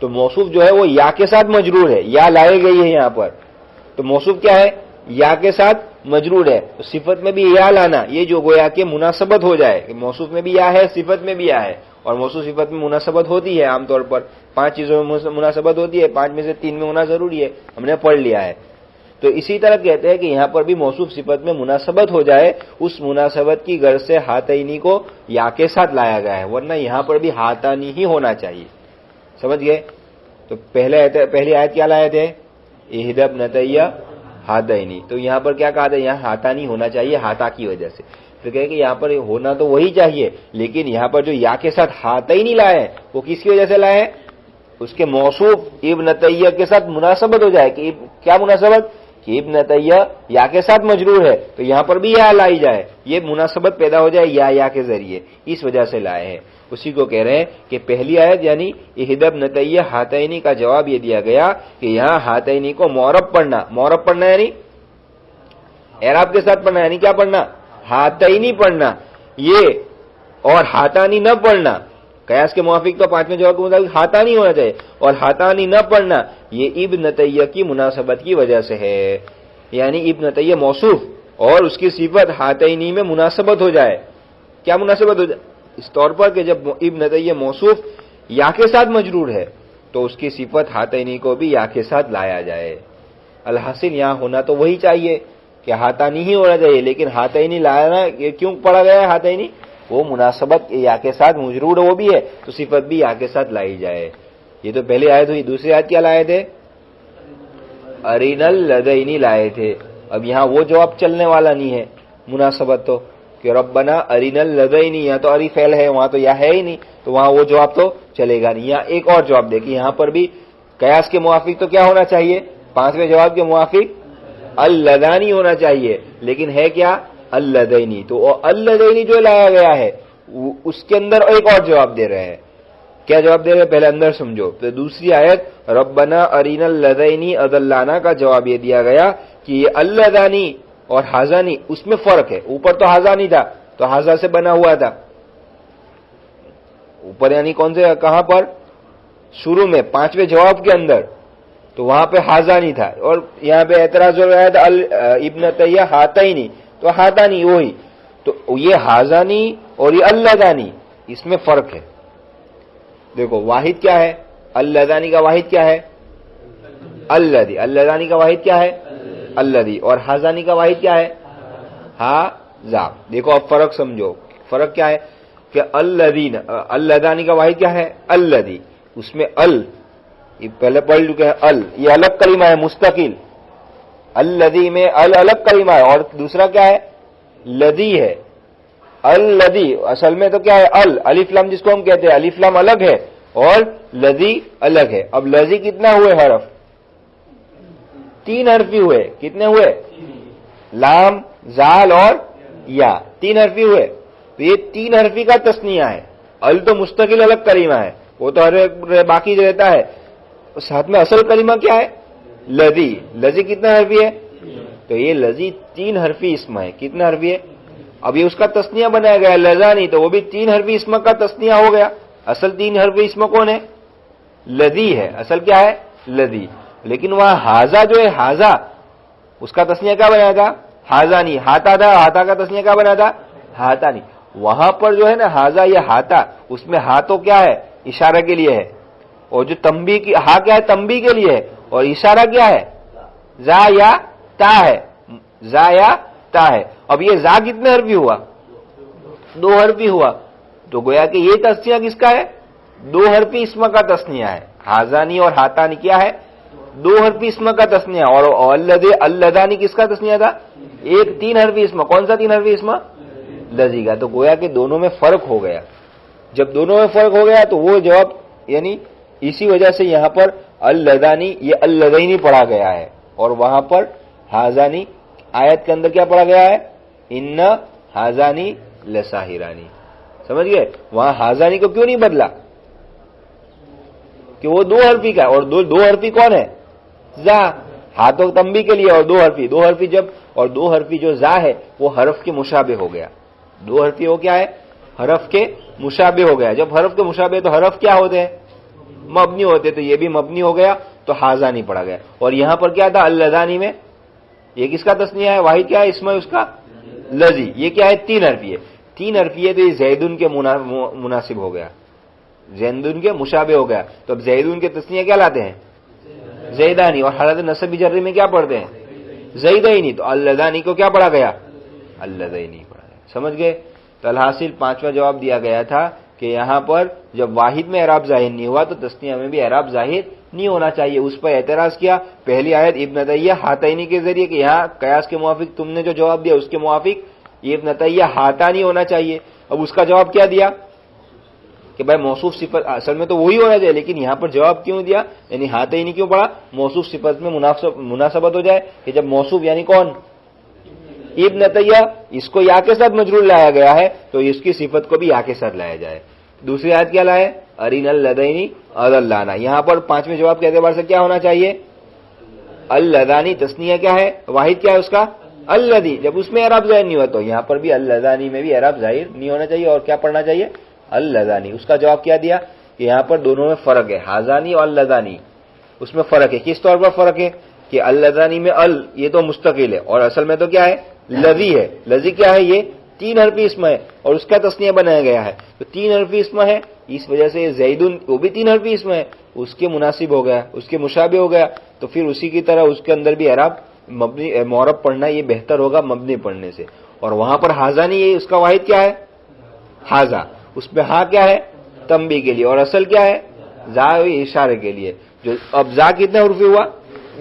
تو موصوف جو ہے وہ یا کے ساتھ مجرور ہے, یا لائی گئی ہے یہاں پر, تو موصوف کیا ہے, یا کے ساتھ مجرور ہے. تو صفت میں بھی یا لانا, یہ جو گویا کہ مناسبت ہو جائے کہ موصوف میں بھی یا ہے, صفت میں بھی یا ہے, اور موصوف صفت میں مناسبت ہوتی ہے عام طور پر 5 چیزوں میں مناسبت ہوتی ہے, 5 میں سے 3 میں ہونا ضروری ہے, ہم نے پڑھ لیا ہے. تو اسی طرح کہتے ہیں کہ یہاں پر بھی موصوف صفت میں مناسبت ہو جائے, اس مناسبت کی غرض سے ہاتینی کو یا کے ساتھ لایا گیا ہے, ورنہ یہاں پر بھی ہاتانی ہی ہونا چاہیے. سمجھ گئے؟ تو پہلی آیت کیا لائے تھے, احدی ابنتیہ ہاتینی, تو یہاں پر کیا کہا تھا, یہاں ہاتانی ہونا چاہیے ہاتا کی وجہ سے. پھر کہے کہ یہاں پر ہونا تو وہی چاہیے, لیکن یہاں پر جو یا کے ساتھ ہاتینی لائے ہیں وہ کس کی وجہ سے لائے ہیں, اس کے موصوف ابنتیہ کے ساتھ مناسبت ہو جائے. کہ کیا مناسبت, کہ ابنتیہ یا کے ساتھ مجرور ہے تو یہاں پر بھی یا لائی جائے, یہ مناسبت پیدا ہو جائے یا کے ذریعے, اس وجہ سے لائے ہیں. اسی کو کہہ رہے ہیں کہ پہلی آیت یعنی احدی ابنتیہ ہاتینی کا جواب یہ دیا گیا کہ یہاں ہاتینی کو معرب پڑھنا یعنی اعراب کے ساتھ پڑھنا, یعنی کیا پڑھنا, ہاتینی پڑھنا, یہ اور ہاتانی نہ پڑھنا. قیاس کے موافق تو 5ویں جواب کے مطابق ہاتانی ہونا چاہیے, اور ہاتانی نہ پڑھنا یہ ابنتیہ کی مناسبت کی وجہ سے ہے. یعنی ابنتیہ موصوف اور اس کی صفت ہاتینی میں مناسبت ہو جائے. کیا مناسبت ہو جائے, اس طور پر کہ جب ابنتیہ موصوف یا کے ساتھ مجرور ہے تو اس کی صفت ہاتینی کو بھی یا کے ساتھ لایا جائے. الحاصل یہاں ہونا تو وہی چاہیے کہ ہاتانی ہی ہونا چاہیے, لیکن ہاتینی لانا یہ کیوں پڑا گیا ہے, ہاتینی وہ مناسبت یا کے ساتھ مجرور وہ بھی ہے تو صفت بھی یا کے ساتھ لائی جائے. یہ تو پہلی آیت ہوئی. دوسری آیت کیا لائے تھے, ارین اللذین لائے تھے. اب یہاں وہ جواب چلنے والا نہیں ہے مناسبت تو, کہ ربنا ارین اللذین, یہاں تو اری فعل ہے, وہاں تو یا ہے ہی نہیں, تو وہاں وہ جواب تو چلے گا نہیں. یہاں ایک اور جواب دیکھیے, یہاں پر بھی قیاس کے موافق تو کیا ہونا چاہیے, 5ویں جواب کے موافق اللذانی ہونا چاہیے, لیکن ہے کیا اللذینی. تو اللذینی جو لایا گیا ہے اس کے اندر ایک اور جواب دے رہے ہیں. کیا جواب دے رہے ہیں, پہلے اندر سمجھو. تو دوسری آیت ربنا ارین اللذین اضلانا کا جواب یہ دیا گیا کہ یہ اللذانی اور ہازانی اس میں فرق ہے. اوپر تو ہازانی تھا تو ہازا سے بنا ہوا تھا اوپر, یعنی کون سے, کہاں پر, شروع میں 5ویں جواب کے اندر, تو وہاں پہ ہازانی تھا, اور یہاں پہ اعتراض ہو رہا تھا ابنتیہ ہاتینی, تو ہاتانی وہی. تو یہ ہازانی اور یہ اللذانی اس میں فرق ہے. دیکھو واحد کیا ہے, اللذانی کا واحد کیا ہے, اللذی. اللذانی کا واحد کیا ہے, اللذی. اور ہازانی کا واحد کیا ہے, ہازا. دیکھو اب فرق سمجھو, فرق کیا ہے کہ اللذین, اللذانی کا واحد کیا ہے, اللذی. اس میں یہ پہلے پڑھ چکے ہیں, یہ الگ کلمہ ہے مستقل. اللذی میں الگ کلمہ ہے, اور دوسرا کیا ہے, لذی ہے. اللذی اصل میں تو کیا ہے, الف لام جس کو ہم کہتے ہیں, الف لام الگ ہے اور لذی الگ ہے. اب لذی کتنا ہوئے حرف, 3 حرفی ہوئے. کتنے ہوئے, لام, زال اور یا, 3 حرفی ہوئے. تو یہ 3 حرفی کا تثنیہ ہے. تو مستقل الگ کلمہ ہے, وہ تو ہر باقی رہتا ہے. ساتھ میں اصل کلمہ کیا ہے, لذی. لذی کتنا حرفی ہے, تو یہ لذی 3 حرفی اسم ہے. کتنا حرفی ہے, اب یہ اس کا تثنیہ بنایا گیا لذانی, تو وہ بھی 3 حرفی اسم کا تثنیہ ہو گیا. اصل 3 حرفی اسم کون ہے, لذی ہے. اصل کیا ہے, لذی. لیکن وہاں ہازا جو ہے, ہازا اس کا تثنیہ کیا بنایا تھا, ہازانی. ہاتا تھا, ہاتا کا تثنیہ کیا بنا تھا, ہاتانی. وہاں پر جو ہے نا ہازا یا ہاتا, اس میں ہا تو کیا ہے, اشارہ کے لیے ہے, اور جو تنبیہ کی ہا کیا ہے, تنبیہ کے لیے ہے, اور اشارہ کیا ہے, زا یا تا ہے, زا یا تا ہے. اب یہ زا کتنے حرفی ہوا, 2 حرفی ہوا. تو گویا کہ یہ تثنیہ کس کا ہے, 2 حرفی اسم کا تثنیہ ہے. ہازانی اور ہاتانی کیا ہے, 2 حرفی اسم کا تثنیہ. اور اللذانی کس کا تثنیہ تھا, ایک 3 حرفی اسم. کون سا 3 حرفی اسم, لذی کا. تو گویا کہ دونوں میں فرق ہو گیا. جب دونوں میں فرق ہو گیا تو وہ جواب, یعنی اسی وجہ سے یہاں پر اللذانی یہ اللذینی پڑھا گیا ہے, اور وہاں پر ہازانی آیت کے اندر کیا پڑھا گیا ہے, ان ہازانی لساہرانی. سمجھ گئے, وہاں ہازانی کو کیوں نہیں بدلا, کہ وہ 2 حرفی کا ہے, اور 2 حرفی کون ہے, زا. ہاتھوں تنبیہ کے لیے, اور 2 حرفی جب, اور 2 حرفی جو زا ہے وہ حرف کے مشابہ ہو گیا. 2 حرفی ہو کیا ہے, حرف کے مشابہ ہو گیا. جب حرف کے مشابہ تو حرف کیا ہوتے ہیں, مبنی ہوتے تو یہ بھی مبنی ہو گیا تو حاضانی پڑا گیا. اور یہاں پر کیا تھا اللذانی میں یہ کس کا تسنیہ ہے؟ واحد کیا ہے اس میں اس کا؟ لذی. یہ کیا ہے؟ 3 حرفی ہے. 3 حرفی ہے تو یہ زیدن کے مناسب ہو گیا, زیدن کے مشابہ ہو گیا. تو اب زیدن کے تسنیہ کیا لاتے ہیں؟ زیدانی. اور حالت نصب جری میں کیا پڑھتے ہیں؟ زیدینی. تو اللذانی کو کیا پڑھا گیا؟ اللذینی پڑھا گیا. سمجھ گئے؟ تو الحاصل 5واں جواب دیا گیا تھا کہ یہاں پر جب واحد میں اعراب ظاہر نہیں ہوا تو تسنیہ میں بھی اعراب ظاہر نہیں ہونا چاہیے. اس پر اعتراض کیا پہلی آیت ابن تیمیہ ہاتینی کے ذریعے کہ یہاں قیاس کے موافق تم نے جو جواب دیا اس کے موافق یہ ابن تیمیہ ہاتانی ہونا چاہیے. اب اس کا جواب کیا دیا کہ بھائی موصوف صفت اصل میں تو وہی ہونا چاہیے, لیکن یہاں پر جواب کیوں دیا یعنی ہاتینی کیوں پڑا؟ موصوف صفت میں مناسبت ہو جائے کہ جب موصوف یعنی کون؟ ابن تیمیہ, اس کو یا کے ساتھ مجرور لایا گیا ہے تو اس کی صفت کو بھی یا کے ساتھ لایا جائے. دوسری آیت کیا لائے؟ ارین اللذینی اضلانا. یہاں پر 5ویں جواب کے اعتبار سے کیا ہونا چاہیے؟ اللذانی. تسنیہ کیا ہے؟ واحد کیا ہے اس کا؟ اللذی. جب اس میں اعراب ظاہر نہیں ہوا تو یہاں پر بھی اللذانی میں بھی اعراب ظاہر نہیں ہونا چاہیے. اور کیا پڑھنا چاہیے؟ اللذانی. اس کا جواب کیا دیا کہ یہاں پر دونوں میں فرق ہے, حاضانی اور اللذانی. اس میں فرق ہے. کس طور پر فرق ہے کہ اللذانی میں یہ تو مستقل ہے اور اصل میں تو کیا ہے؟ لذی ہے. لذی کیا ہے؟ یہ 3 حرفی اسم ہے اور اس کا تسنیہ بنایا گیا ہے تو 3 حرفی اسم ہے, اس وجہ سے زیدن وہ بھی 3 حرفی اسم ہے, اس کے مناسب ہو گیا, اس کے مشابہ ہو گیا. تو پھر اسی کی طرح اس کے اندر بھی اعراب مبنی معرب پڑھنا یہ بہتر ہوگا مبنی پڑھنے سے. اور وہاں پر حاضانی یہ اس کا واحد کیا ہے؟ حاضا. اس میں ہاں کیا ہے؟ تنبیہ کے لیے. اور اصل کیا ہے؟ زا اشارے کے لیے. جو اب زا کتنے حرفی ہوا؟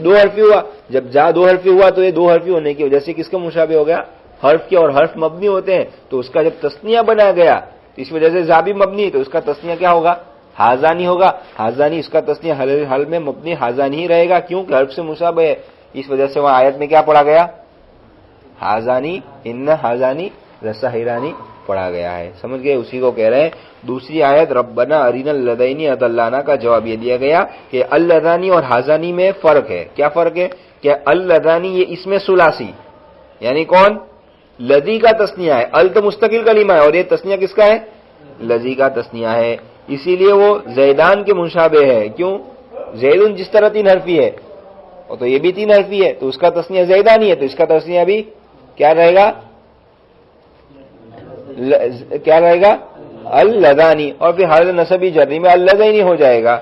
2 حرفی ہوا. جب زا 2 حرفی ہوا تو یہ 2 حرفی ہونے کی وجہ سے کس کا مشابہ ہو گیا؟ حرف کے. اور حرف مبنی ہوتے ہیں تو اس کا جب تسنیہ بنایا گیا تو اس وجہ سے زا بھی مبنی تو اس کا تسنیہ کیا ہوگا؟ حاضانی ہوگا. حاضانی اس کا تسنیہ حل میں مبنی حاضانی ہی رہے گا کیونکہ حرف سے مشابہ ہے. اس وجہ سے وہاں آیت میں کیا پڑھا گیا؟ حاضانی ان حاضانی لساحرانی پڑھا گیا ہے. سمجھ گئے؟ اسی کو کہہ رہے ہیں. دوسری آیت ربنا ارنا اللذین اضلانا کا جواب یہ دیا گیا کہ اللذانی اور حاضانی میں فرق ہے. کیا فرق ہے؟ کہ اللذانی یہ اسم ثلاثی یعنی کون؟ لذی کا تسنیہ ہے. ال تو مستقل کلمہ ہے اور یہ تسنیہ کس کا ہے؟ لذی کا تسنیہ ہے. اسی لیے وہ زیدان کے مشابہ ہے. کیوں؟ زیدن جس طرح 3 حرفی ہے اور تو یہ بھی 3 حرفی ہے تو اس کا تسنیہ زیدانی ہے تو اس کا تسنیہ بھی کیا رہے گا؟ کیا رہے گا؟ اللذانی. اور پھر حالت نصبی جری میں اللذینی ہو جائے گا.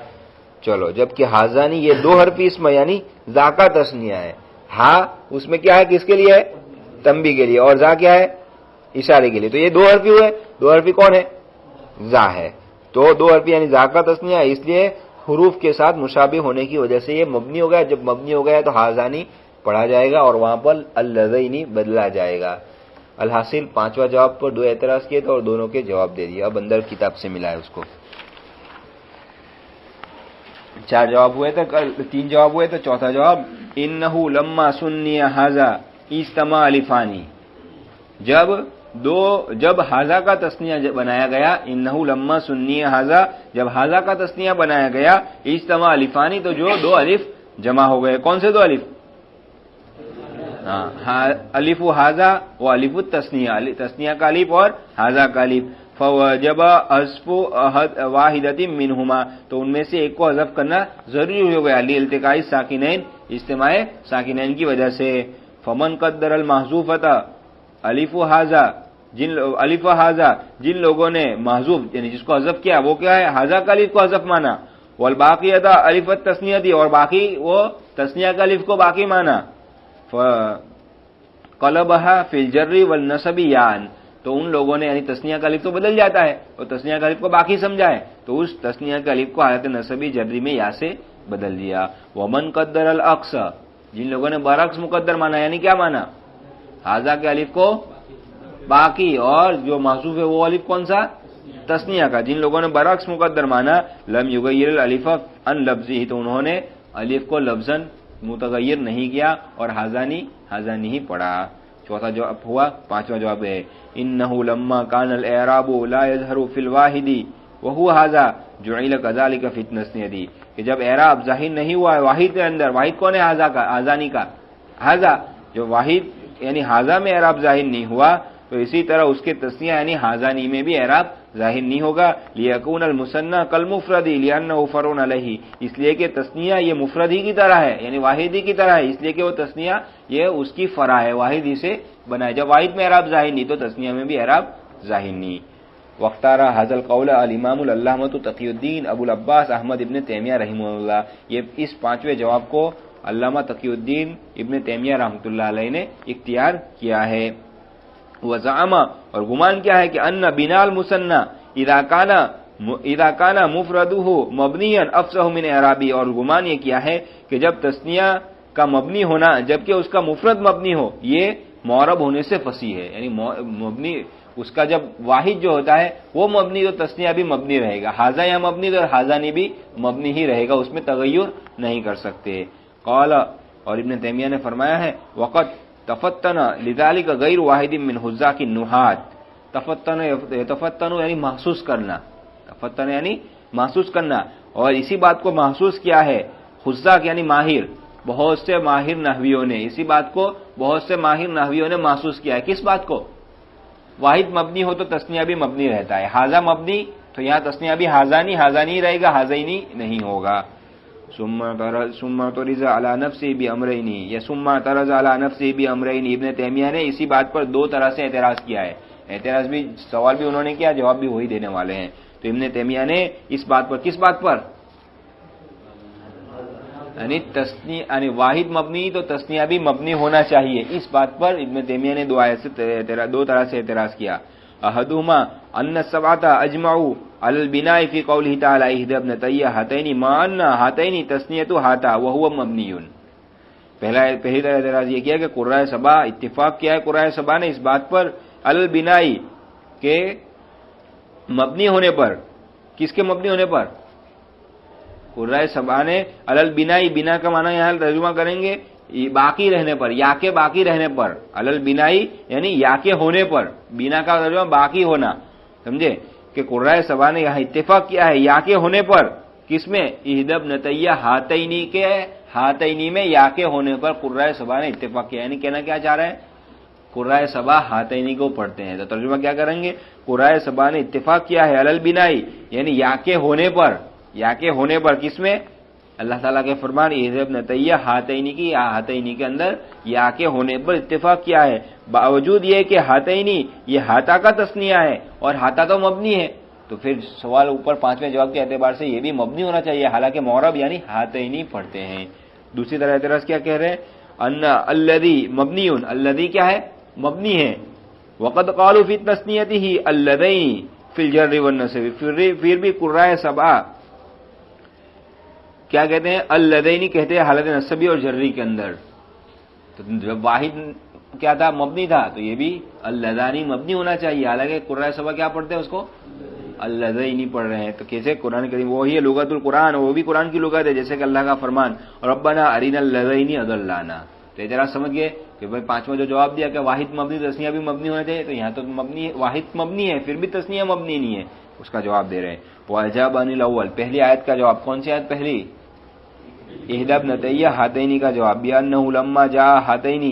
چلو جبکہ حاضانی یہ 2 حرفی اسم یعنی ذا کا تسنیہ ہے. ہاں اس میں کیا ہے؟ کس کے لیے ہے؟ تنبیہ کے لیے. اور ذا کیا ہے؟ اشارے کے لیے. تو یہ 2 حرفی ہوئے. 2 حرفی کون ہے؟ ذا ہے. تو 2 حرفی یعنی ذا کا تسنیہ ہے. اس لیے حروف کے ساتھ مشابہ ہونے کی وجہ سے یہ مبنی ہو گیا. جب مبنی ہو گیا تو حاضانی پڑھا جائے گا اور وہاں پر اللذینی بدلا جائے گا. الحاصل 5واں جواب پر 2 اعتراض کیے تھے اور دونوں کے جواب دے دیا. اب اندر کتاب سے ملا ہے اس کو. 4 جواب ہوئے تھے, 3 جواب ہوئے تھے. چوتھا جواب انہو لما سنی ھذا اجتمع الفانی. جب ھذا کا تسنیہ بنایا گیا, انہو لما سنی ھذا جب ھذا کا تسنیہ بنایا گیا, اجتمع الفانی تو جو 2 الف جمع ہو گئے. کون سے 2 الف؟ الف ھذا و الف التسنیہ, تسنیہ کا الف اور ھذا کا الف. فوجب حذف واحدۃ منہما تو ان میں سے ایک کو حذف کرنا ضروری ہو گیا. لالتقاء ساکنین اجتماع ساکنین کی وجہ سے. فمن قدر المحذوفۃ الف ھذا جن لوگوں نے محذوف یعنی جس کو حذف کیا وہ کیا ہے؟ ھذا کا الف کو حذف مانا. والباقیۃ الف التسنیہ اور باقی وہ تسنیہ کا الف کو باقی مانا. قلبها فی الجر والنصب یان تو ان لوگوں نے یعنی تسنیہ کا الف تو بدل جاتا ہے اور تسنیہ کا الف کو باقی سمجھا ہے تو اس تسنیہ کا الف کو حالت نصبی جری میں یا سے بدل دیا. ومن قدر العکس جن لوگوں نے برعکس مقدر مانا یعنی کیا مانا؟ ھذا کے الف کو باقی اور جو محذوف ہے وہ الف کون سا؟ تسنیہ کا. جن لوگوں نے برعکس مقدر مانا لم یغیر الالف عن لفظه تو انہوں نے الف کو لفظاً متغیر نہیں کیا اور حاضانی ہی پڑھا. چوتھا جواب ہوا. 5واں جواب ہے انہ لما کان الاعراب لا یظہر فی الواحد وهو ھذا جعل كذلك فی التسنیہ کہ جب اعراب ظاہر نہیں ہوا ہے واحد کے اندر. واحد کون ہے؟ ھذا کا, حاضانی کا. ھذا جو واحد یعنی ھذا میں اعراب ظاہر نہیں ہوا تو اسی طرح اس کے تسنیہ یعنی حاضانی میں بھی اعراب ظاہر نہیں ہوگا، لیکون المثنى کالمفرد لانه فرع علیہ، اس لیے کہ تثنیہ یہ مفرد ہی کی طرح ہے، یعنی واحد ہی کی طرح ہے، اس لیے کہ وہ تثنیہ یہ اس کی فرع ہے، واحد ہی سے بنا ہے، جب واحد میں اعراب ظاہر نہیں تو تثنیہ میں بھی اعراب ظاہر نہیں۔ واختار هذا القول الامام العلامۃ تقی الدین ابو العباس احمد ابن تیمیہ رحمہ اللہ، یہ اس پانچویں جواب کو علامہ تقی الدین ابن تیمیہ رحمۃ اللہ علیہ نے اختیار کیا ہے۔ وزعم، اور گمان کیا ہے کہ ان بناء المثنى اذا كان مفرده مبنيا افصح من اعرابی، اور گمان یہ کیا ہے کہ جب تثنیہ کا مبنی ہونا جبکہ اس کا مفرد مبنی ہو یہ معرب ہونے سے فصیح ہے، یعنی مبنی اس کا جب واحد جو ہوتا ہے وہ مبنی تو تثنیہ بھی مبنی رہے گا، حاذا یا مبنی تو حاذانی بھی مبنی ہی رہے گا، اس میں تغیر نہیں کر سکتے۔ قال، اور ابن تیمیہ نے فرمایا ہے وقت تفتن لذلك غیر واحد من حذاق النحات، تفتن یعنی محسوس کرنا، تفتن یعنی محسوس کرنا، اور اسی بات کو محسوس کیا ہے حذاق یعنی ماہر، بہت سے ماہر نحویوں نے اسی بات کو بہت سے ماہر نحویوں نے محسوس کیا ہے، کس بات کو؟ واحد مبنی ہو تو تثنیہ بھی مبنی رہتا ہے، حاذا مبنی تو یہاں تثنیہ بھی حاذانی حاذانی رہے گا، حاذینی نہیں ہوگا۔ ثم اعترض على نفسه بامرين، یا ثم اعترض على نفسه بامرين، ابن تیمیہ نے اسی بات پر دو طرح سے اعتراض کیا ہے، اعتراض بھی سوال بھی انہوں نے کیا، جواب بھی وہی دینے والے ہیں۔ تو ابن تیمیہ نے اس بات پر، کس بات پر؟ یعنی تثنیہ یعنی واحد مبنی تو تثنیہ بھی مبنی ہونا چاہیے، اس بات پر ابن تیمیہ نے دو طرح سے اعتراض کیا۔ احدهما ان السبعه اجمعوا على البناء في قوله تعالى احدى ابنتي هاتين ما ان هاتين تثنیۃ هاتا وهو مبنی، پہلی طرح اعتراض یہ کیا کہ قراء سبع اتفاق کیا ہے قراء سبع نے اس بات پر علی البناء کے مبنی ہونے پر، کس کے مبنی ہونے پر؟ قراء سبع نے علی البناء، بنا کا معنی یہاں ترجمہ کریں گے باقی رہنے پر، یا کے باقی رہنے پر، علی البناء یعنی یا کے ہونے پر، بنا کا ترجمہ باقی ہونا، سمجھے کہ قراء سبع نے یہاں اتفاق کیا ہے یا کے ہونے پر، کس میں؟ احدی ابنتیہ ہاتینی کے، ہاتینی میں یا کے ہونے پر قراء سبع نے اتفاق کیا، یعنی کہنا کیا چاہ رہے ہیں؟ قراء سبع ہاتینی کو پڑھتے ہیں، تو ترجمہ کیا کریں گے؟ قراء سبع نے اتفاق کیا ہے علی البناء یعنی یا کے ہونے پر، یا کے ہونے پر، کس میں؟ اللہ تعالیٰ کے فرمان احدی ابنتیہ ہاتینی کی، ہاتینی کے اندر یا کے ہونے پر اتفاق کیا ہے، باوجود یہ کہ ہاتینی یہ ہاتا کا تثنیہ ہے اور ہاتا تو مبنی ہے، تو پھر سوال اوپر پانچویں جواب کے اعتبار سے یہ بھی مبنی ہونا چاہیے، حالانکہ معرب یعنی ہاتینی پڑھتے ہیں۔ دوسری طرح اعتراض کیا کہہ رہے ہیں؟ ان الذی مبنی، الذی کیا ہے؟ مبنی ہے، وقد قالوا فی تثنیتہ اللذین فی الجر والنصب، پھر بھی قراء سبع کیا کہتے ہیں؟ اللذین کہتے ہیں حالت نصبی اور جری کے اندر، تو جب واحد کیا تھا؟ مبنی تھا، تو یہ بھی اللذانی مبنی ہونا چاہیے، حالانکہ قراء سبع کیا پڑھتے ہیں اس کو؟ اللذین پڑھ رہے ہیں۔ تو کیسے؟ قرآن کریم وہی ہے لغت القرآن، وہ بھی قرآن کی لغت ہے، جیسے کہ اللہ کا فرمان ربنا ارنا اللذین اضلانا، تو اعتراض سمجھ گئے کہ بھائی پانچواں جو جواب دیا کہ واحد مبنی تثنیہ بھی مبنی ہونا چاہیے، تو یہاں تو مبنی واحد مبنی ہے پھر بھی تثنیہ مبنی نہیں ہے، اس کا جواب دے رہے ہیں۔ واجب عن الاول، پہلی آیت کا جواب، کون سی آیت پہلی؟ احدی ابنتیہ ہاتینی کا جواب، بانہ لما جاء ہاتین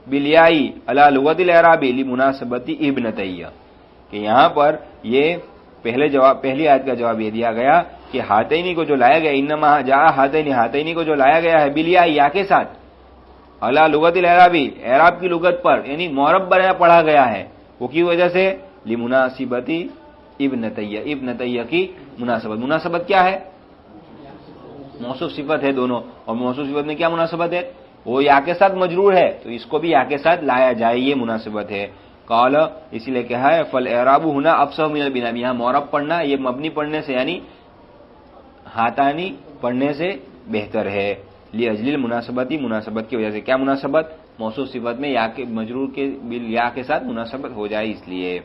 بالیاء علی لغت الاعراب لمناسبت ابنتیہ، کہ یہاں پر یہ پہلی آیت کا جواب یہ دیا گیا کہ ہاتینی کو جو لایا گیا، انما جاء ہاتینی، ہاتینی کو جو لایا گیا ہے بالیاء یا کے ساتھ، علی لغت الاعراب اعراب کی لغت پر، یعنی معرب بنا پڑھا گیا ہے، وہ کی وجہ سے لمناسبت ابنتیہ، ابنتیہ کی مناسبت، مناسبت کیا ہے؟ موصوف صفت ہے دونوں، اور موصوف صفت میں کیا مناسبت ہے؟ وہ یا کے ساتھ مجرور ہے تو اس کو بھی یا کے ساتھ لایا جائے، یہ مناسبت ہے۔ قال، اسی لیے کہا ہے فالاعراب هنا افصح من البناء، یہاں معرب پڑھنا یہ مبنی پڑھنے سے یعنی ہاتانی پڑھنے سے بہتر ہے، لاجل المناسبت، مناسبت کی وجہ سے، کیا مناسبت؟ موصوف صفت میں یا کے مجرور کے یا کے ساتھ مناسبت ہو جائے اس لیے۔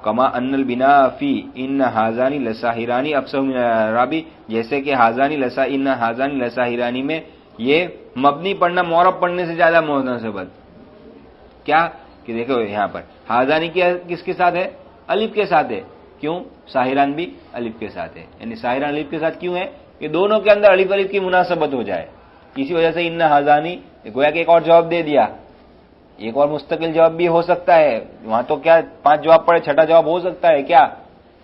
کما ان البناء فی ان ہذان لساحران افصح من الاعراب، جیسے کہ ہذان لسا ان ہذان لساحران میں یہ مبنی پڑھنا معرب پڑھنے سے زیادہ مناسبت، کیا کہ دیکھو یہاں پر ہذانی کس کے ساتھ ہے؟ الف کے ساتھ ہے، کیوں؟ ساحران بھی الف کے ساتھ ہے، یعنی ساحران الف کے ساتھ کیوں ہے؟ کہ دونوں کے اندر الف الف کی مناسبت ہو جائے، اسی وجہ سے ان ہذانی، گویا کہ ایک اور جواب دے دیا، ایک اور مستقل جواب بھی ہو سکتا ہے، وہاں تو کیا 5 جواب پڑے، چھٹا جواب ہو سکتا ہے کیا؟